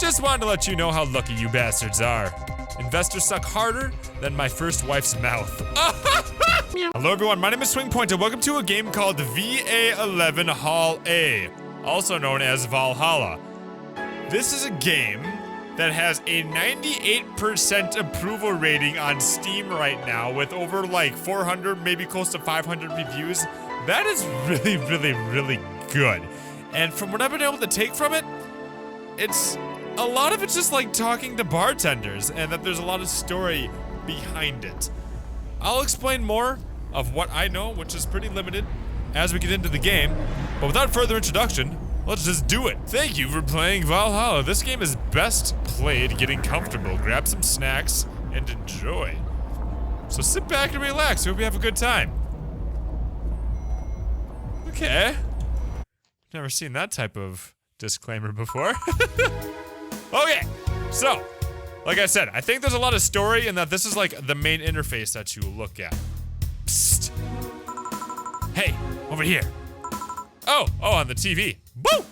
Just wanted to let you know how lucky you bastards are. Investors suck harder than my first wife's mouth. Hello everyone, my name is SwingPoynt and welcome to a game called VA-11 HALLA, also known as Vallhalla. This is a game that has a 98% approval rating on Steam right now with over like 400, maybe close to 500 reviews. That is really good. And from what I've been able to take from it, a lot of it's just like talking to bartenders and that there's a lot of story behind it. I'll explain more of what I know, which is pretty limited, as we get into the game. But without further introduction, let's just do it. Thank you for playing Vallhalla. This game is best played getting comfortable. Grab some snacks and enjoy. So sit back and relax. Hope you have a good time. Okay. Never seen that type of disclaimer before. Okay, so, like I said, I think there's a lot of story and that this is like the main interface that you look at. Psst. Hey, over here. Oh, on the TV. Woo!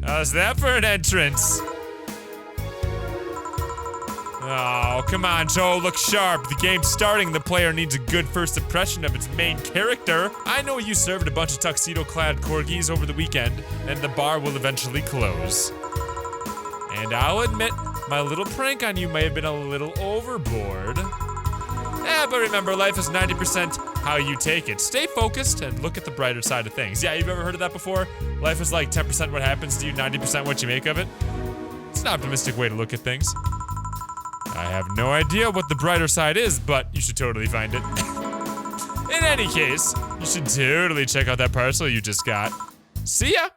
How's that for an entrance? Oh, come on, Joe, look sharp. The game's starting. The player needs a good first impression of its main character. I know you served a bunch of tuxedo-clad corgis over the weekend, and the bar will eventually close. And I'll admit, my little prank on you may have been a little overboard. But remember, life is 90% how you take it. Stay focused and look at the brighter side of things. Yeah, you've ever heard of that before? Life is like 10% what happens to you, 90% what you make of it. It's an optimistic way to look at things. I have no idea what the brighter side is, but you should totally find it. In any case, you should totally check out that parcel you just got. See ya!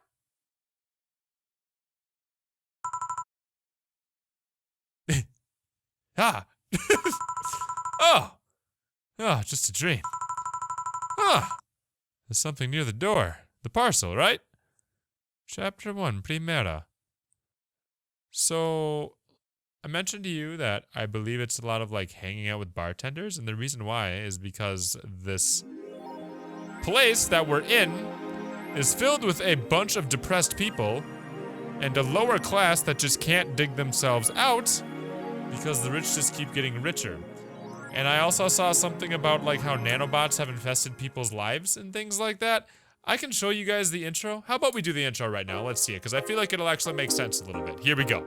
Oh, just a dream. There's something near the door. The parcel, right? Chapter 1, Primera. So, I mentioned to you that I believe it's a lot of like hanging out with bartenders, and the reason why is because this place that we're in is filled with a bunch of depressed people and a lower class that just can't dig themselves out because the rich just keep getting richer. And I also saw something about like how nanobots have infested people's lives and things like that. I can show you guys the intro. How about we do the intro right now? Let's see it, because I feel like it'll actually make sense a little bit. Here we go.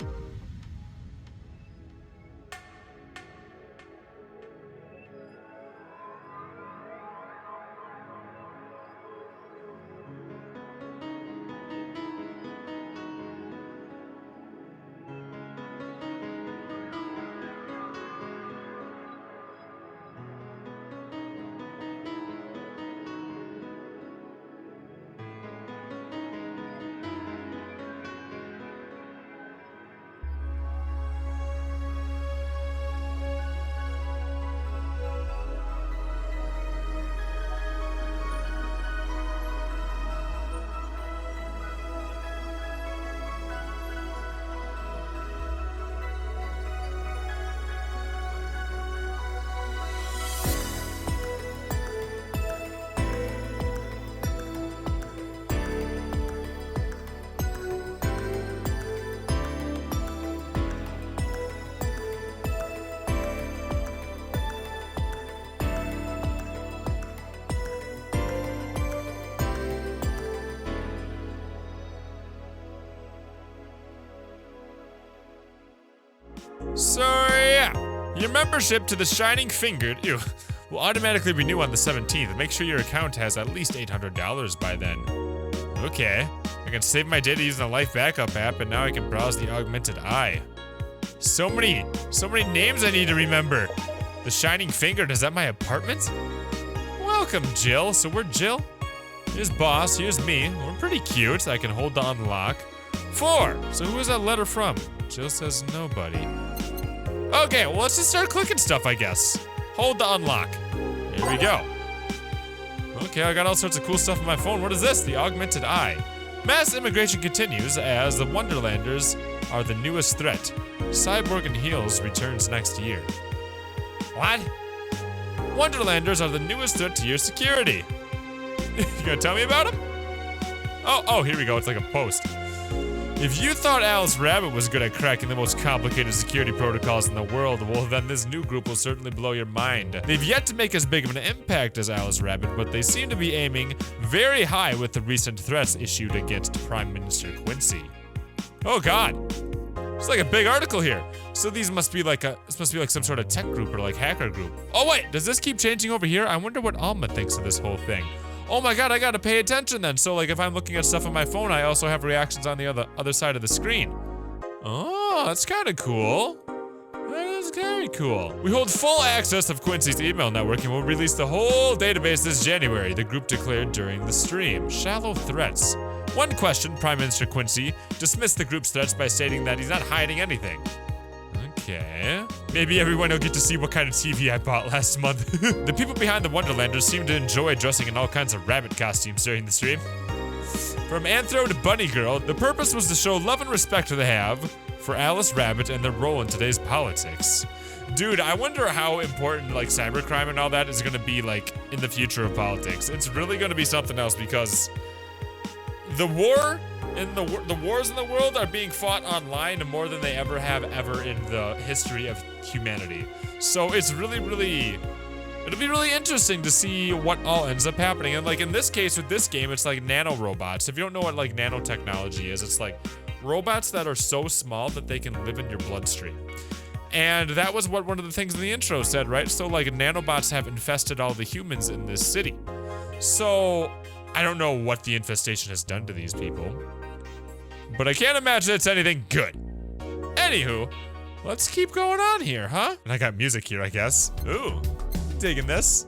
So yeah, your membership to the Shining Fingered will automatically renew on the 17th. Make sure your account has at least $800 by then. Okay, I can save my data using the Life Backup app, and now I can browse the Augmented Eye. So many names I need to remember. The Shining Fingered, is that my apartment? Welcome, Jill. So we're Jill. Here's Boss, here's me. We're pretty cute. I can hold the unlock. 4. So who is that letter from? Jill says nobody. Okay, well let's just start clicking stuff, I guess. Hold the unlock. Here we go. Okay, I got all sorts of cool stuff on my phone. What is this? The Augmented Eye. Mass immigration continues as the Wonderlanders are the newest threat. Cyborg in Heels returns next year. What? Wonderlanders are the newest threat to your security. You gonna tell me about them? Oh, here we go. It's like a post. If you thought Alice Rabbit was good at cracking the most complicated security protocols in the world, well then this new group will certainly blow your mind. They've yet to make as big of an impact as Alice Rabbit, but they seem to be aiming very high with the recent threats issued against Prime Minister Quincy. Oh god. It's like a big article here. So this must be like some sort of tech group or like hacker group. Oh wait, does this keep changing over here? I wonder what Alma thinks of this whole thing. Oh my god, I gotta pay attention then. So like if I'm looking at stuff on my phone, I also have reactions on the other side of the screen. Oh, that's kind of cool. That is very cool. We hold full access of Quincy's email network and will release the whole database this January, the group declared during the stream. Shallow threats. One question, Prime Minister Quincy dismissed the group's threats by stating that he's not hiding anything. Okay. Maybe everyone will get to see what kind of TV I bought last month. The people behind the Wonderlanders seem to enjoy dressing in all kinds of rabbit costumes during the stream. From Anthro to Bunny Girl, the purpose was to show love and respect they have for Alice Rabbit and their role in today's politics. Dude, I wonder how important like cybercrime and all that is gonna be like in the future of politics. It's really gonna be something else because the wars in the world are being fought online more than they ever have in the history of humanity. So it's it'll be really interesting to see what all ends up happening. And like in this case with this game, it's like nanorobots. If you don't know what like nanotechnology is, it's like robots that are so small that they can live in your bloodstream. And that was what one of the things in the intro said, right? So like nanobots have infested all the humans in this city. So I don't know what the infestation has done to these people, but I can't imagine it's anything good. Anywho, let's keep going on here, huh? And I got music here, I guess. Ooh, digging this.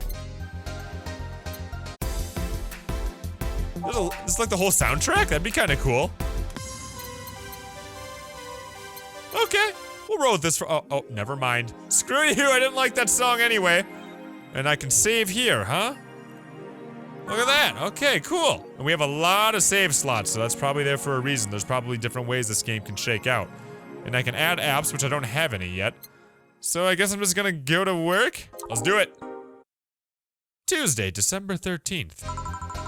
This is like the whole soundtrack? That'd be kind of cool. Okay, we'll roll with this for, oh, never mind. Screw you, I didn't like that song anyway. And I can save here, huh? Look at that, okay, cool. And we have a lot of save slots, so that's probably there for a reason. There's probably different ways this game can shake out. And I can add apps, which I don't have any yet. So I guess I'm just gonna go to work. Let's do it. Tuesday, December 13th.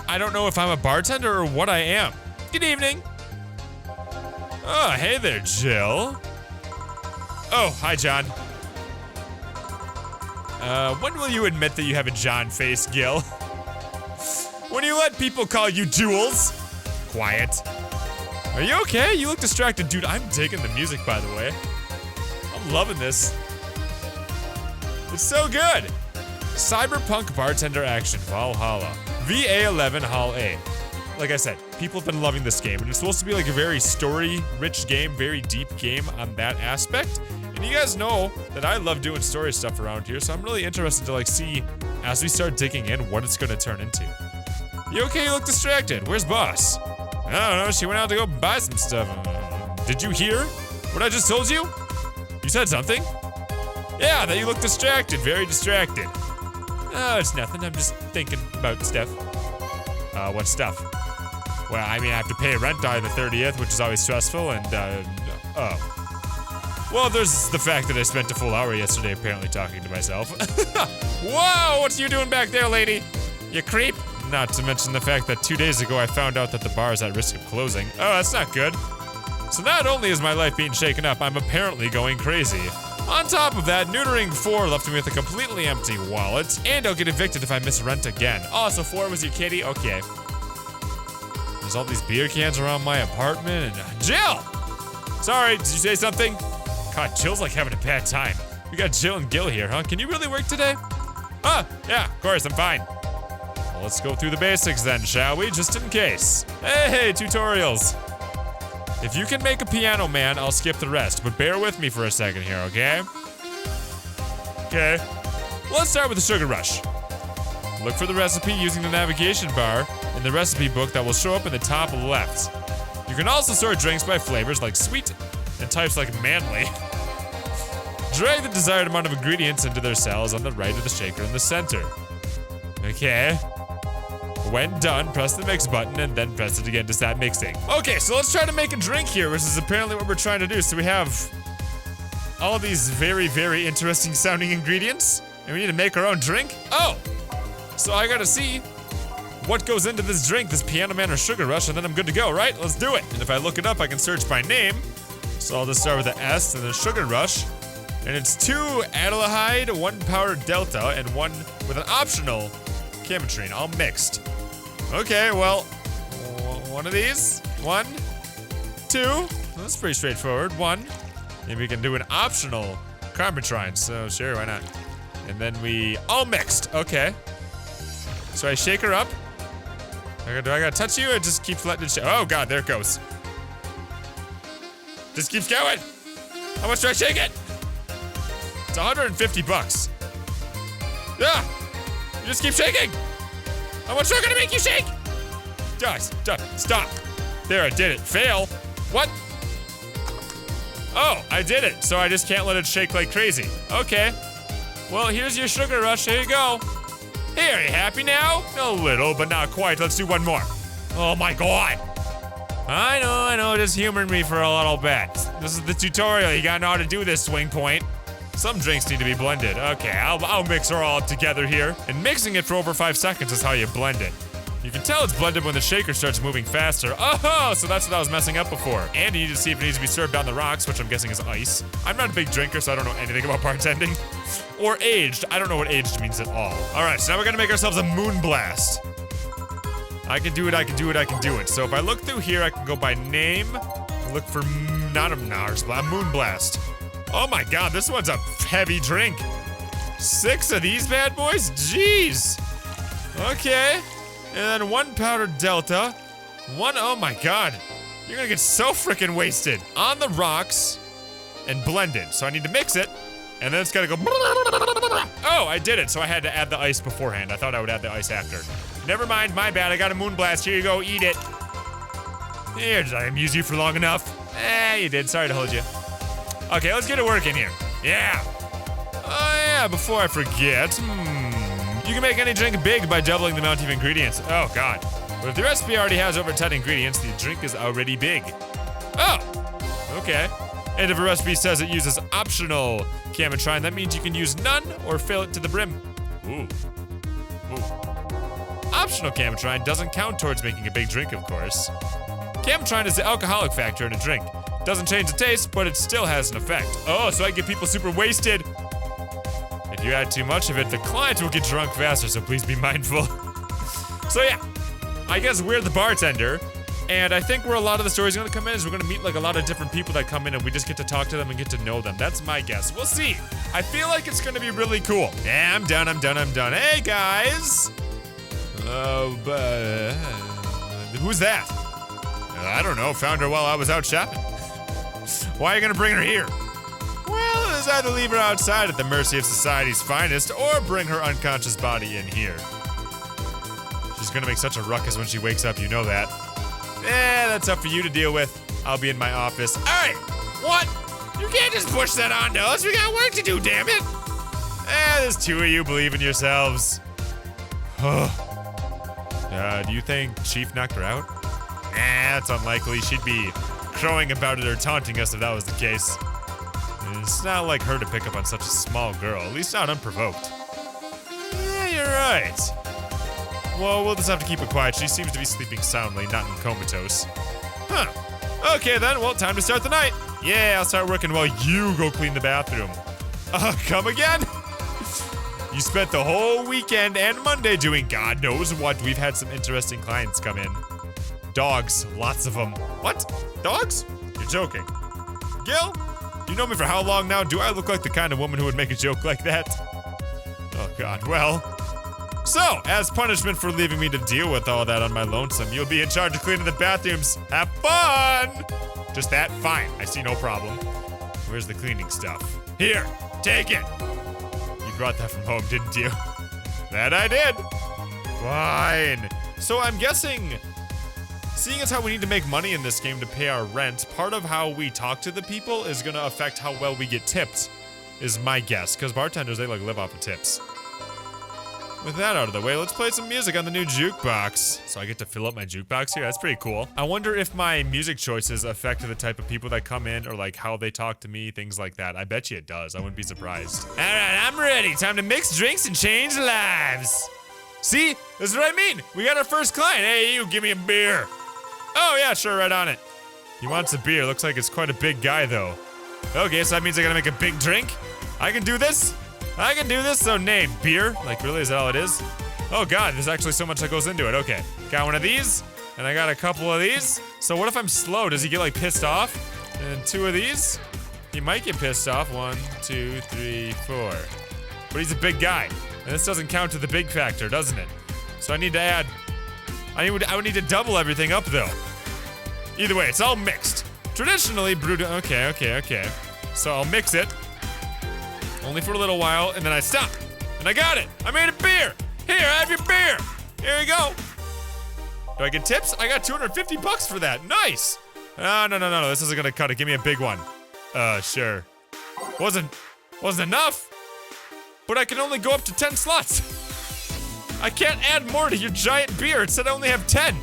I don't know if I'm a bartender or what I am. Good evening. Oh, hey there, Jill. Oh, hi, John. When will you admit that you have a John face, Gil? When you let people call you Jules? Quiet. Are you okay? You look distracted. Dude, I'm digging the music, by the way. I'm loving this. It's so good. Cyberpunk bartender action, Vallhalla. VA-11 HALLA. Like I said, people have been loving this game, and it's supposed to be like a very story-rich game, very deep game on that aspect. And you guys know that I love doing story stuff around here, so I'm really interested to like see, as we start digging in, what it's gonna turn into. You okay? You look distracted. Where's boss? I don't know, she went out to go buy some stuff. Did you hear what I just told you? You said something? Yeah, that you look distracted, very distracted. Oh, it's nothing, I'm just thinking about stuff. What stuff? Well, I mean, I have to pay rent on the 30th, which is always stressful, and, oh. Well, there's the fact that I spent a full hour yesterday apparently talking to myself. Whoa, what are you doing back there, lady? You creep? Not to mention the fact that 2 days ago I found out that the bar is at risk of closing. Oh, that's not good. So not only is my life being shaken up, I'm apparently going crazy. On top of that, neutering 4 left me with a completely empty wallet, and I'll get evicted if I miss rent again. Oh, so 4 was your kitty? Okay. There's all these beer cans around my apartment, and Jill! Sorry, did you say something? God, Jill's like having a bad time. We got Jill and Gil here, huh? Can you really work today? Ah, yeah, of course, I'm fine. Well, let's go through the basics then, shall we? Just in case. Hey, tutorials. If you can make a piano man, I'll skip the rest, but bear with me for a second here, okay? Okay. Let's start with the sugar rush. Look for the recipe using the navigation bar in the recipe book that will show up in the top left. You can also sort drinks by flavors like sweet and types like manly. Drag the desired amount of ingredients into their cells on the right of the shaker in the center. Okay. When done, press the mix button and then press it again to start mixing. Okay, so let's try to make a drink here, which is apparently what we're trying to do. So we have all of these very, very interesting sounding ingredients, and we need to make our own drink. Oh, so I gotta see what goes into this drink, this Piano Man or Sugar Rush, and then I'm good to go, right? Let's do it. And if I look it up, I can search by name. So I'll just start with the S and then Sugar Rush. And it's 2 Adelaide, 1 Power Delta, and 1 with an optional Chemitrine, all mixed. Okay, well, one of these. 1, 2. That's pretty straightforward. 1. Maybe we can do an optional Chemitrine, so sure, why not? And then we all mixed. Okay. So I shake her up. Do I gotta touch you or just keep letting it shake? Oh god, there it goes. Just keeps going. How much do I shake it? It's 150 bucks. Yeah. You just keep shaking. How much are gonna make you shake? Guys, stop. There, I did it. Fail. What? Oh, I did it. So I just can't let it shake like crazy. Okay. Well, here's your Sugar Rush. Here you go. Hey, are you happy now? A little, but not quite. Let's do one more. Oh my god. I know. Just humor me for a little bit. This is the tutorial. You gotta know how to do this, SwingPoynt. Some drinks need to be blended. Okay, I'll mix her all together here. And mixing it for over 5 seconds is how you blend it. You can tell it's blended when the shaker starts moving faster. Oh, so that's what I was messing up before. And you need to see if it needs to be served on the rocks, which I'm guessing is ice. I'm not a big drinker, so I don't know anything about bartending. Or aged. I don't know what aged means at all. All right, so now we're gonna make ourselves a moon blast. I can do it. So if I look through here, I can go by name. Look for not a moon blast. Oh my god, this one's a heavy drink. 6 of these bad boys? Jeez. Okay. And then 1 powdered Delta. 1, oh my god. You're gonna get so freaking wasted. On the rocks and blended. So I need to mix it. And then it's gotta go. Oh, I did it. So I had to add the ice beforehand. I thought I would add the ice after. Never mind, my bad. I got a moon blast. Here you go, eat it. Here, did I amuse you for long enough? You did. Sorry to hold you. Okay, let's get it working here. Yeah. Oh yeah, before I forget. You can make any drink big by doubling the amount of ingredients. Oh god. But if the recipe already has over 10 ingredients, the drink is already big. Oh, okay. And if a recipe says it uses optional Chemitrine, that means you can use none or fill it to the brim. Ooh. Optional Chemitrine doesn't count towards making a big drink, of course. Chemitrine is the alcoholic factor in a drink. Doesn't change the taste, but it still has an effect. Oh, so I get people super wasted. If you add too much of it, the client will get drunk faster, so please be mindful. So yeah, I guess we're the bartender, and I think where a lot of the story's gonna come in is we're gonna meet like a lot of different people that come in and we just get to talk to them and get to know them. That's my guess. We'll see. I feel like it's gonna be really cool. Yeah, I'm done. Hey guys! Who's that? I don't know, found her while I was out shopping. Why are you gonna bring her here? Well, it's either leave her outside at the mercy of society's finest or bring her unconscious body in here. She's gonna make such a ruckus when she wakes up, you know that. That's up for you to deal with. I'll be in my office. Alright, what? You can't just push that onto us, we got work to do, damn it! There's 2 of you, believe in yourselves. Do you think Chief knocked her out? That's unlikely. She'd be crowing about it or taunting us if that was the case. It's not like her to pick up on such a small girl, at least not unprovoked. Yeah, you're right. Well, we'll just have to keep it quiet. She seems to be sleeping soundly, not in comatose. Huh. Okay then, well, time to start the night. Yeah, I'll start working while you go clean the bathroom. Come again? You spent the whole weekend and Monday doing God knows what. We've had some interesting clients come in. Dogs, lots of them. What? Dogs? You're joking. Gil? You know me for how long now? Do I look like the kind of woman who would make a joke like that? Oh god, well. So, as punishment for leaving me to deal with all that on my lonesome, you'll be in charge of cleaning the bathrooms. Have fun! Just that? Fine, I see no problem. Where's the cleaning stuff? Here, take it! You brought that from home, didn't you? That I did! Fine. So I'm guessing, seeing as how we need to make money in this game to pay our rent, part of how we talk to the people is gonna affect how well we get tipped, is my guess, because bartenders, they like live off of tips. With that out of the way, let's play some music on the new jukebox. So I get to fill up my jukebox here, that's pretty cool. I wonder if my music choices affect the type of people that come in or like how they talk to me, things like that. I bet you it does, I wouldn't be surprised. All right, I'm ready, time to mix drinks and change lives. See? This is what I mean. We got our first client. Hey, you, give me a beer. Oh, yeah, sure, right on it. He wants a beer. Looks like it's quite a big guy, though. Okay, so that means I gotta make a big drink. I can do this. I can do this. So name, beer. Like, really, is that all it is? Oh, God, there's actually so much that goes into it. Okay, got one of these, and I got a couple of these. So what if I'm slow? Does he get, like, pissed off? And 2 of these? He might get pissed off. 1, 2, 3, 4. But he's a big guy. And this doesn't count to the big factor, doesn't it? So I need to add... I would need to double everything up, though. Either way, it's all mixed. Traditionally, brewed... Okay. So I'll mix it. Only for a little while, and then I stop. And I got it! I made a beer! Here, have your beer! Here you go! Do I get tips? I got 250 bucks for that. Nice! No, this isn't gonna cut it. Give me a big one. Sure. Wasn't enough! But I can only go up to 10 slots. I can't add more to your giant beer. It said I only have 10.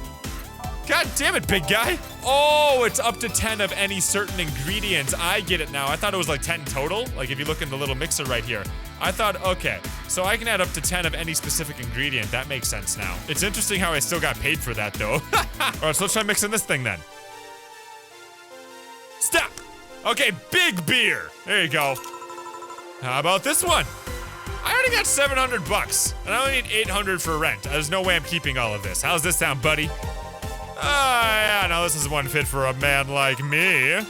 God damn it, big guy. Oh, it's up to 10 of any certain ingredients. I get it now. I thought it was like 10 total. Like if you look in the little mixer right here. I thought, okay, so I can add up to 10 of any specific ingredient. That makes sense now. It's interesting how I still got paid for that though. All right, so let's try mixing this thing then. Stop. Okay, big beer. There you go. How about this one? I already got 700 bucks, and I only need 800 for rent. There's no way I'm keeping all of this. How's this sound, buddy? Yeah, now this is one fit for a man like me.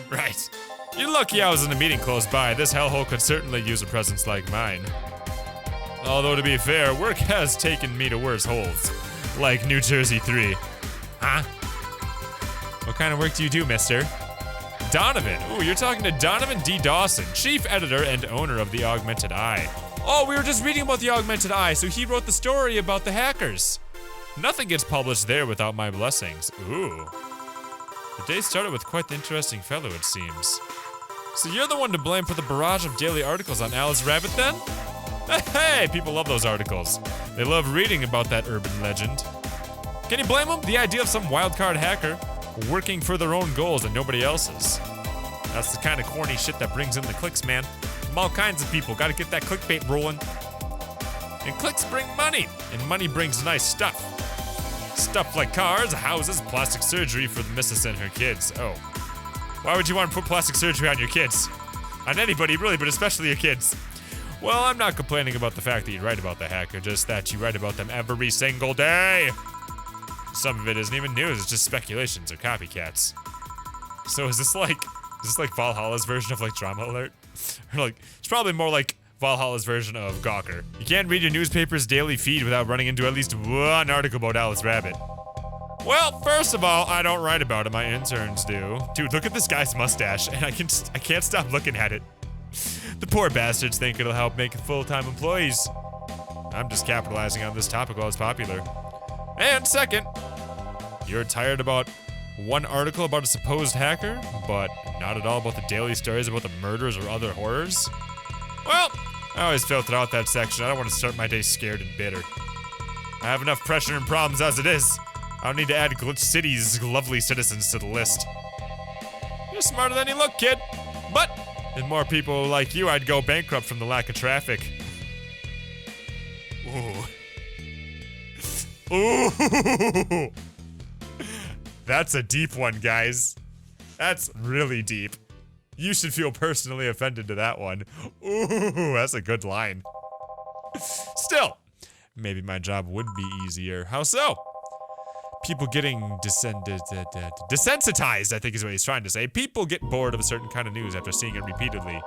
Right. You're lucky I was in a meeting close by. This hellhole could certainly use a presence like mine. Although, to be fair, work has taken me to worse holes. Like New Jersey 3. Huh? What kind of work do you do, mister? Donovan. Ooh, you're talking to Donovan D. Dawson, chief editor and owner of the Augmented Eye. Oh, we were just reading about the Augmented Eye, so he wrote the story about the hackers. Nothing gets published there without my blessings. Ooh. The day started with quite the interesting fellow, it seems. So you're the one to blame for the barrage of daily articles on Alice Rabbit, then? Hey, people love those articles. They love reading about that urban legend. Can you blame them? The idea of some wildcard hacker working for their own goals and nobody else's. That's the kind of corny shit that brings in the clicks, man. From all kinds of people. Gotta get that clickbait rolling. And clicks bring money. And money brings nice stuff. Stuff like cars, houses, plastic surgery for the missus and her kids. Oh. Why would you want to put plastic surgery on your kids? On anybody, really, but especially your kids. Well, I'm not complaining about the fact that you write about the hacker, just that you write about them every single day. Some of it isn't even news, it's just speculations or copycats. So is this like Vallhalla's version of like Drama Alert? Or like, it's probably more like Vallhalla's version of Gawker. You can't read your newspaper's daily feed without running into at least one article about Alice Rabbit. Well, first of all, I don't write about it, my interns do. Dude, look at this guy's mustache, and I can't stop looking at it. The poor bastards think it'll help make full-time employees. I'm just capitalizing on this topic while it's popular. And second, you're tired about one article about a supposed hacker, but not at all about the daily stories about the murders or other horrors? Well, I always filter out that section. I don't want to start my day scared and bitter. I have enough pressure and problems as it is. I don't need to add Glitch City's lovely citizens to the list. You're smarter than you look, kid. But if more people like you, I'd go bankrupt from the lack of traffic. Ooh. Ooh. That's a deep one, guys. That's really deep. You should feel personally offended to that one. Ooh, that's a good line. Still, maybe my job would be easier. How so? People getting desensitized, I think is what he's trying to say. People get bored of a certain kind of news after seeing it repeatedly.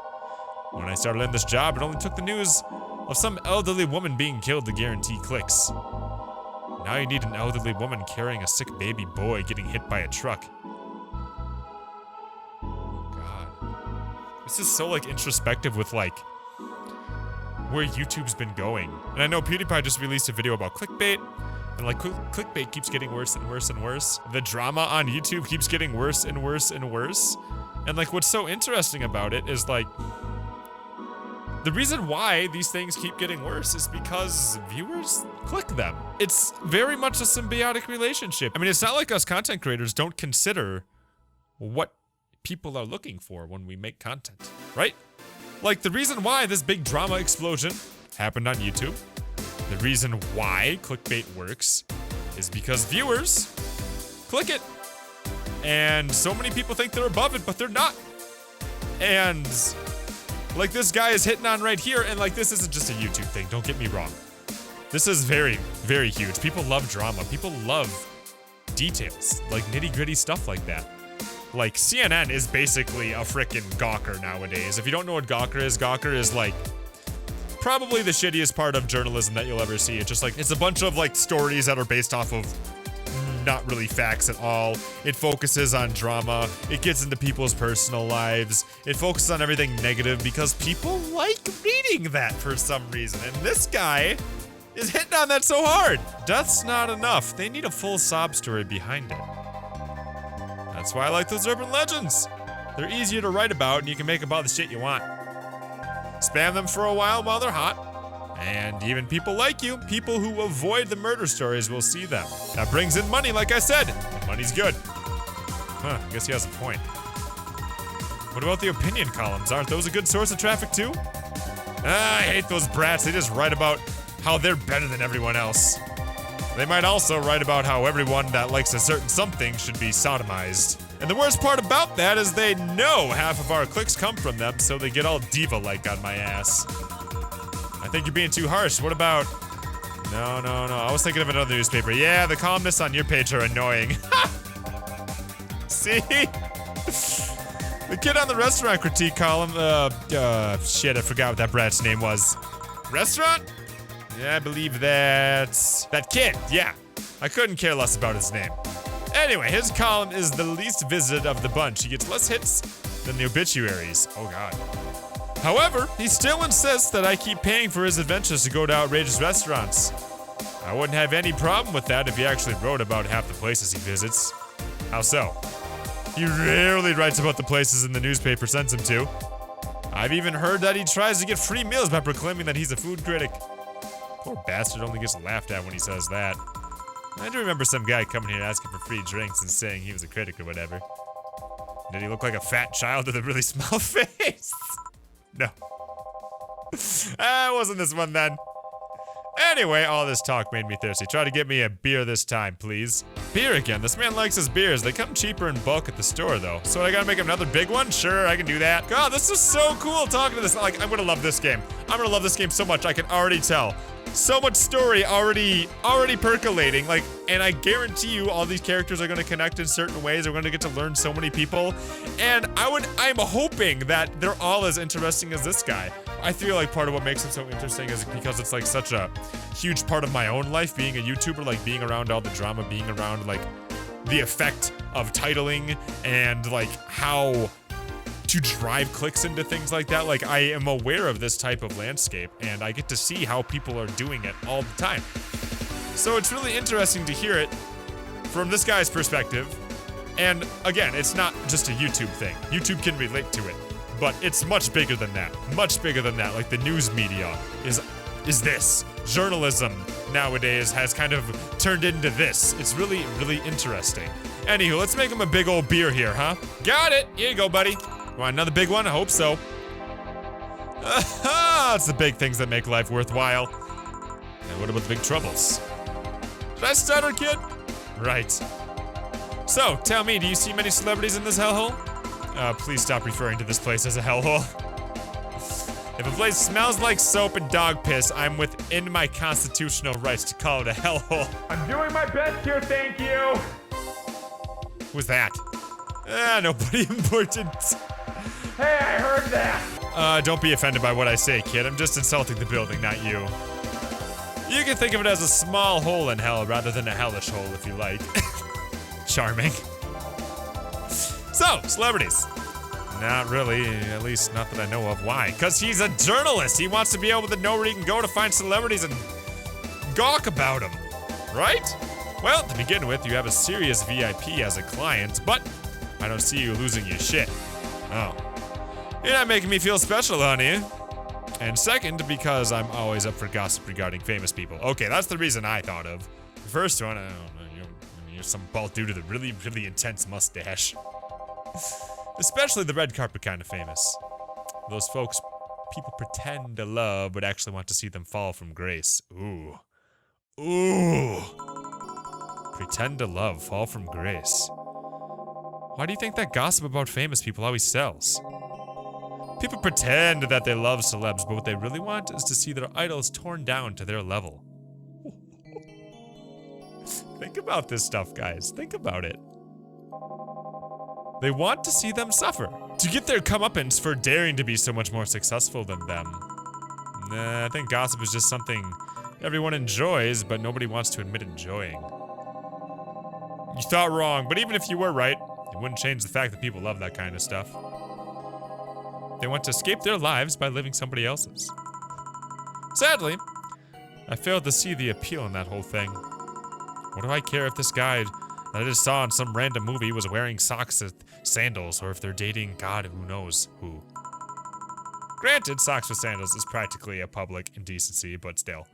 When I started in this job, it only took the news of some elderly woman being killed to guarantee clicks. Now you need an elderly woman carrying a sick baby boy getting hit by a truck. Oh God. This is so like introspective with like where YouTube's been going. And I know PewDiePie just released a video about clickbait. And like clickbait keeps getting worse and worse and worse. The drama on YouTube keeps getting worse and worse and worse. And like what's so interesting about it is like the reason why these things keep getting worse is because viewers click them. It's very much a symbiotic relationship. I mean, it's not like us content creators don't consider what people are looking for when we make content, right? Like the reason why this big drama explosion happened on YouTube The reason why clickbait works is because viewers click it. And so many people think they're above it, but they're not. And like this guy is hitting on right here, and like this isn't just a YouTube thing, don't get me wrong. This is very, very huge. People love drama. People love details, like nitty-gritty stuff like that. Like CNN is basically a frickin' Gawker nowadays. If you don't know what Gawker is like probably the shittiest part of journalism that you'll ever see. It's just like, it's a bunch of like stories that are based off of not really facts at all. It focuses on drama. It gets into people's personal lives. It focuses on everything negative because people like reading that for some reason. And this guy is hitting on that so hard. Death's not enough. They need a full sob story behind it. That's why I like those urban legends. They're easier to write about and you can make about the shit you want. Spam them for a while they're hot. And even people like you, people who avoid the murder stories will see them. That brings in money, like I said. And money's good. Huh, I guess he has a point. What about the opinion columns? Aren't those a good source of traffic too? I hate those brats. They just write about how they're better than everyone else. They might also write about how everyone that likes a certain something should be sodomized. And the worst part about that is they know half of our clicks come from them, so they get all diva-like on my ass. I think you're being too harsh. What about... No. I was thinking of another newspaper. Yeah, the columnists on your page are annoying. See? The kid on the restaurant critique column, shit, I forgot what that brat's name was. Restaurant? Yeah, I believe that's... that kid, yeah. I couldn't care less about his name. Anyway, his column is the least visited of the bunch. He gets less hits than the obituaries. Oh god. However, he still insists that I keep paying for his adventures to go to outrageous restaurants. I wouldn't have any problem with that if he actually wrote about half the places he visits. How so? He rarely writes about the places in the newspaper sends him to. I've even heard that he tries to get free meals by proclaiming that he's a food critic. Poor bastard only gets laughed at when he says that. I do remember some guy coming here asking for free drinks and saying he was a critic or whatever. Did he look like a fat child with a really small face? No. It wasn't this one then. Anyway, all this talk made me thirsty. Try to get me a beer this time, please. Beer again. This man likes his beers. They come cheaper in bulk at the store, though. So I gotta make him another big one? Sure, I can do that. God, this is so cool talking to this. Like, I'm gonna love this game. I'm gonna love this game so much. I can already tell. So much story already percolating. Like, and I guarantee you all these characters are gonna connect in certain ways. We're gonna get to learn so many people. And I'm hoping that they're all as interesting as this guy. I feel like part of what makes him so interesting is because it's like such a huge part of my own life, being a YouTuber, like being around all the drama, being around like the effect of titling and like how to drive clicks into things like that. Like I am aware of this type of landscape and I get to see how people are doing it all the time. So it's really interesting to hear it from this guy's perspective. And again, it's not just a YouTube thing. YouTube can relate to it. But it's much bigger than that. Much bigger than that. Like the news media is this. Journalism nowadays has kind of turned into this. It's really, really interesting. Anywho, let's make him a big old beer here, huh? Got it. Here you go, buddy. Want another big one? I hope so. It's the big things that make life worthwhile. And what about the big troubles? Did I stutter, kid? Right. So, tell me, do you see many celebrities in this hellhole? Please stop referring to this place as a hellhole. If a place smells like soap and dog piss, I'm within my constitutional rights to call it a hellhole. I'm doing my best here, thank you! Who's that? Nobody important. Hey, I heard that! Don't be offended by what I say, kid. I'm just insulting the building, not you. You can think of it as a small hole in hell rather than a hellish hole if you like. Charming. So, celebrities. Not really, at least not that I know of. Why? Because he's a journalist. He wants to be able to know where he can go to find celebrities and gawk about them, right? Well, to begin with, you have a serious VIP as a client, but I don't see you losing your shit. Oh. You're not making me feel special, honey. And second, because I'm always up for gossip regarding famous people. Okay, that's the reason I thought of. The first one, I don't know, you're some bald dude with a really, really intense mustache. Especially the red carpet kind of famous. Those folks people pretend to love but actually want to see them fall from grace. Ooh. Ooh. Pretend to love, fall from grace. Why do you think that gossip about famous people always sells? People pretend that they love celebs, but what they really want is to see their idols torn down to their level. Think about this stuff, guys. Think about it. They want to see them suffer, to get their comeuppance for daring to be so much more successful than them. Nah, I think gossip is just something everyone enjoys, but nobody wants to admit enjoying. You thought wrong, but even if you were right, it wouldn't change the fact that people love that kind of stuff. They want to escape their lives by living somebody else's. Sadly, I failed to see the appeal in that whole thing. What do I care if this guy that I just saw in some random movie was wearing socks with sandals, or if they're dating God who knows who. Granted, socks with sandals is practically a public indecency, but still.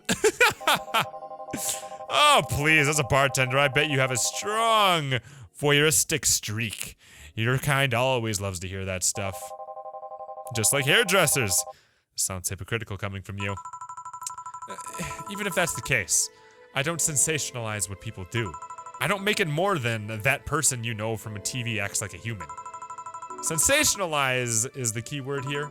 Oh, please, as a bartender, I bet you have a strong voyeuristic streak. Your kind always loves to hear that stuff. Just like hairdressers. Sounds hypocritical coming from you. Even if that's the case, I don't sensationalize what people do. I don't make it more than that person you know from a TV acts like a human. Sensationalize is the key word here.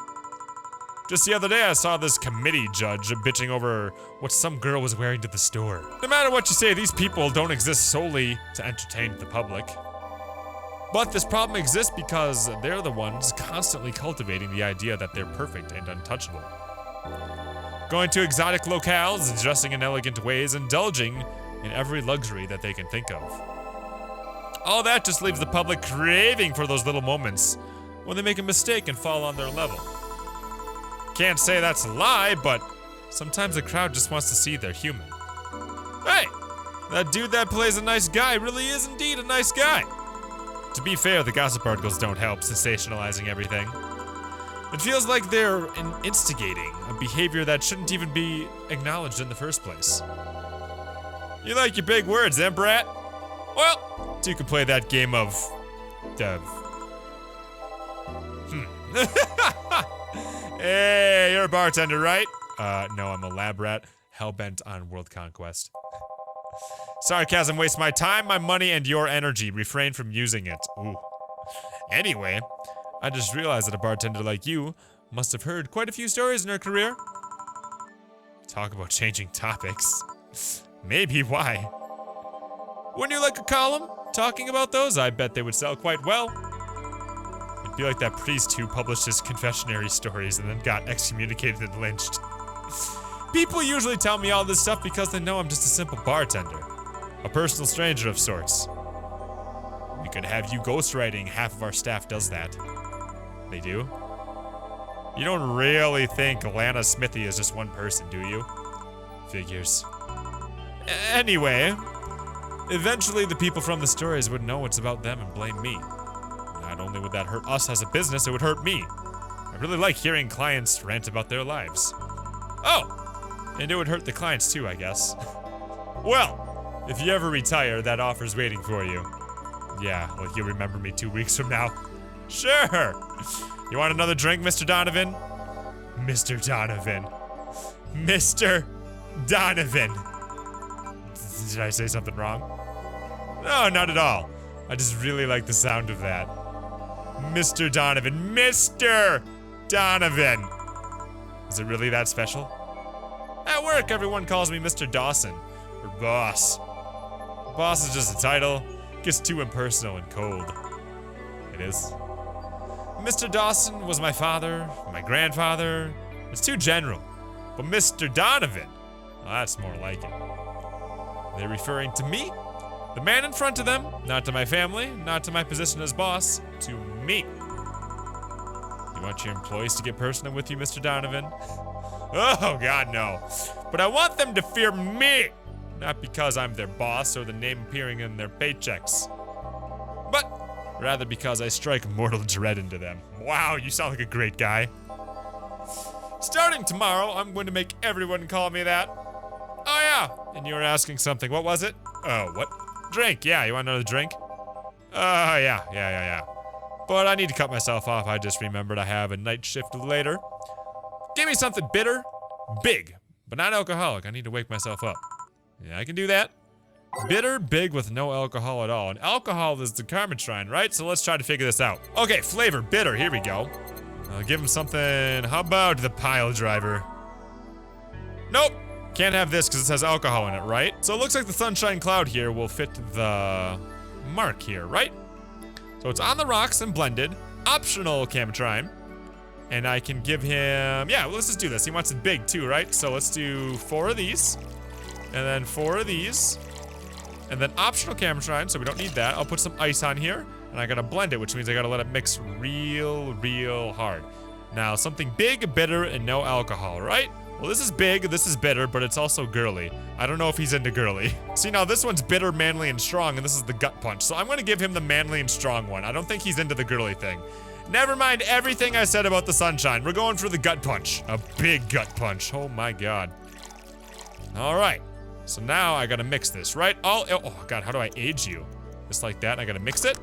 Just the other day I saw this committee judge bitching over what some girl was wearing to the store. No matter what you say, these people don't exist solely to entertain the public. But this problem exists because they're the ones constantly cultivating the idea that they're perfect and untouchable. Going to exotic locales, dressing in elegant ways, indulging in every luxury that they can think of. All that just leaves the public craving for those little moments when they make a mistake and fall on their level. Can't say that's a lie, but sometimes the crowd just wants to see they're human. Hey, that dude that plays a nice guy really is indeed a nice guy. To be fair, the gossip articles don't help sensationalizing everything. It feels like they're instigating a behavior that shouldn't even be acknowledged in the first place. You like your big words, eh, brat? Well, you can play that game of... Hey, you're a bartender, right? No, I'm a lab rat, hell-bent on world conquest. Sarcasm wastes my time, my money, and your energy. Refrain from using it. Ooh. Anyway, I just realized that a bartender like you must have heard quite a few stories in her career. Talk about changing topics. Maybe why? Wouldn't you like a column talking about those? I bet they would sell quite well. It'd be like that priest who published his confessionary stories and then got excommunicated and lynched. People usually tell me all this stuff because they know I'm just a simple bartender. A personal stranger of sorts. We could have you ghostwriting. Half of our staff does that. They do? You don't really think Lana Smithy is just one person, do you? Figures. Anyway, eventually the people from the stories would know it's about them and blame me. Not only would that hurt us as a business, it would hurt me. I really like hearing clients rant about their lives. Oh, and it would hurt the clients too, I guess. Well, if you ever retire, that offer's waiting for you. Yeah, like you'll remember me 2 weeks from now. Sure. You want another drink, Mr. Donovan? Mr. Donovan. Mr. Donovan. Did I say something wrong? No, not at all. I just really like the sound of that. Mr. Donovan. Mr. Donovan. Is it really that special? At work, everyone calls me Mr. Dawson, or boss. Boss is just a title. Gets too impersonal and cold. It is. Mr. Dawson was my father, my grandfather. It's too general. But Mr. Donovan, well, that's more like it. They're referring to me, the man in front of them, not to my family, not to my position as boss, to me. You want your employees to get personal with you, Mr. Donovan? Oh, God, no. But I want them to fear me, not because I'm their boss or the name appearing in their paychecks, but rather because I strike mortal dread into them. Wow, you sound like a great guy. Starting tomorrow, I'm going to make everyone call me that. Oh, yeah, and you were asking something. What was it? Oh, what? Drink, yeah, you want another drink? Yeah. But I need to cut myself off. I just remembered I have a night shift later. Give me something bitter, big, but not alcoholic. I need to wake myself up. Yeah, I can do that. Bitter, big with no alcohol at all. And alcohol is the karma shrine, right? So let's try to figure this out. Okay, flavor, bitter, here we go. I'll give him something, how about the pile driver? Nope, can't have this because it has alcohol in it, right? So it looks like the sunshine cloud here will fit the mark here, right? So it's on the rocks and blended. Optional Cametrine. And I can give him, yeah, well, let's just do this. He wants it big too, right? So let's do 4 of these. And then 4 of these. And then optional Cametrine, so we don't need that. I'll put some ice on here. And I gotta blend it, which means I gotta let it mix real hard. Now, something big, bitter, and no alcohol, right? Well, this is big, this is bitter, but it's also girly. I don't know if he's into girly. See, now this one's bitter, manly, and strong, and this is the gut punch. So I'm gonna give him the manly and strong one. I don't think he's into the girly thing. Never mind everything I said about the sunshine. We're going for the gut punch. A big gut punch. Oh my god. All right. So now I gotta mix this, right? Oh god, how do I age you? Just like that, and I gotta mix it.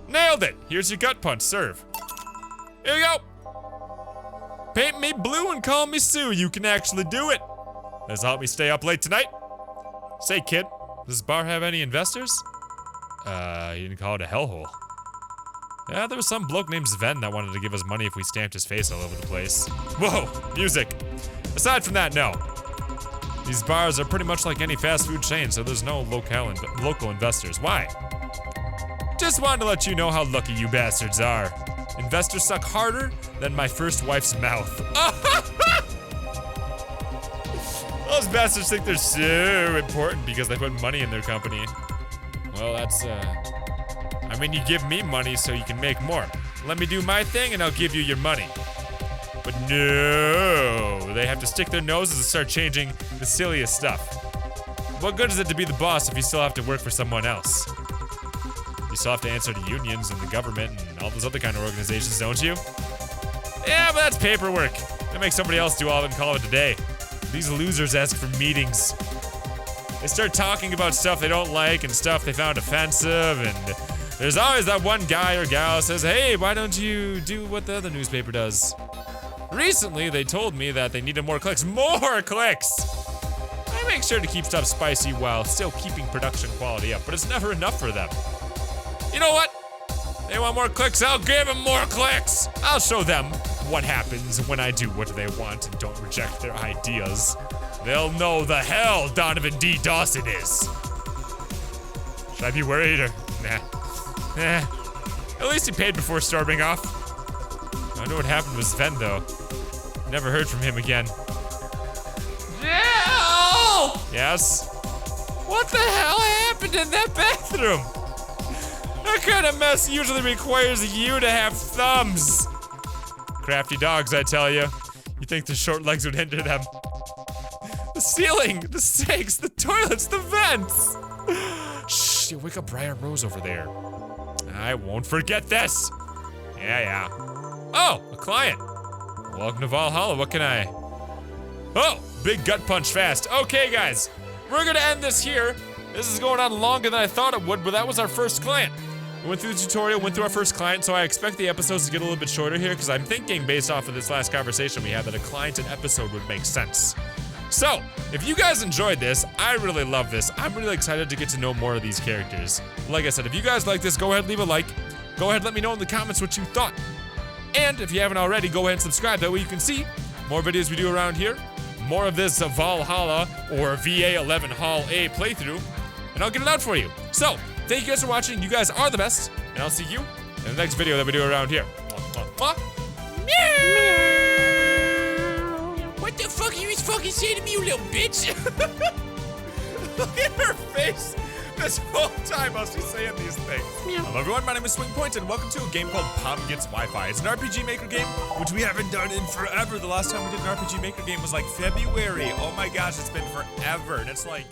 Nailed it! Here's your gut punch, serve. Here we go! Paint me blue and call me Sue, you can actually do it! Does help me stay up late tonight? Say kid, does this bar have any investors? You didn't call it a hellhole. Yeah, there was some bloke named Sven that wanted to give us money if we stamped his face all over the place. Whoa, music! Aside from that, no. These bars are pretty much like any fast food chain, so there's no local investors. Why? Just wanted to let you know how lucky you bastards are. Investors suck harder than my first wife's mouth. Those bastards think they're so important because they put money in their company. Well, that's, I mean, you give me money so you can make more. Let me do my thing and I'll give you your money. But no, they have to stick their noses and start changing the silliest stuff. What good is it to be the boss if you still have to work for someone else? You still have to answer to unions and the government and all those other kind of organizations, don't you? Yeah, but that's paperwork. That makes somebody else do all of it and call it a day. These losers ask for meetings. They start talking about stuff they don't like and stuff they found offensive, and there's always that one guy or gal who says, hey, why don't you do what the other newspaper does? Recently, they told me that they needed more clicks. More clicks! I make sure to keep stuff spicy while still keeping production quality up, but it's never enough for them. You know what? They want more clicks, I'll give them more clicks! I'll show them what happens when I do what they want and don't reject their ideas. They'll know the hell Donovan D. Dawson is. Should I be worried or nah? At least he paid before storming off. I wonder what happened with Sven though. Never heard from him again. Jill! Yes? What the hell happened in that bathroom? That kind of mess usually requires you to have thumbs. Crafty dogs, I tell you. You think the short legs would hinder them? The ceiling, the sinks, the toilets, the vents. Shh, you wake up Briar Rose over there. I won't forget this. Yeah. Oh, a client. Welcome to Vallhalla, what can I? Oh, big gut punch fast. Okay, guys, we're gonna end this here. This is going on longer than I thought it would, but that was our first client. We went through the tutorial, went through our first client, so I expect the episodes to get a little bit shorter here because I'm thinking based off of this last conversation we had that a client and episode would make sense. So, if you guys enjoyed this, I really love this. I'm really excited to get to know more of these characters. Like I said, if you guys like this, go ahead, leave a like. Go ahead, let me know in the comments what you thought. And if you haven't already, go ahead and subscribe. That way you can see more videos we do around here. More of this Vallhalla or VA-11 HALLA playthrough. And I'll get it out for you. So, thank you guys for watching. You guys are the best. And I'll see you in the next video that we do around here. Meow. What the fuck are you fucking saying to me, you little bitch? Look at her face. This whole time while she's saying these things. Hello everyone, my name is SwingPoynt and welcome to a game called Pom Gets Wi-Fi. It's an RPG Maker game, which we haven't done in forever. The last time we did an RPG Maker game was like February. Oh my gosh, it's been forever. And it's like...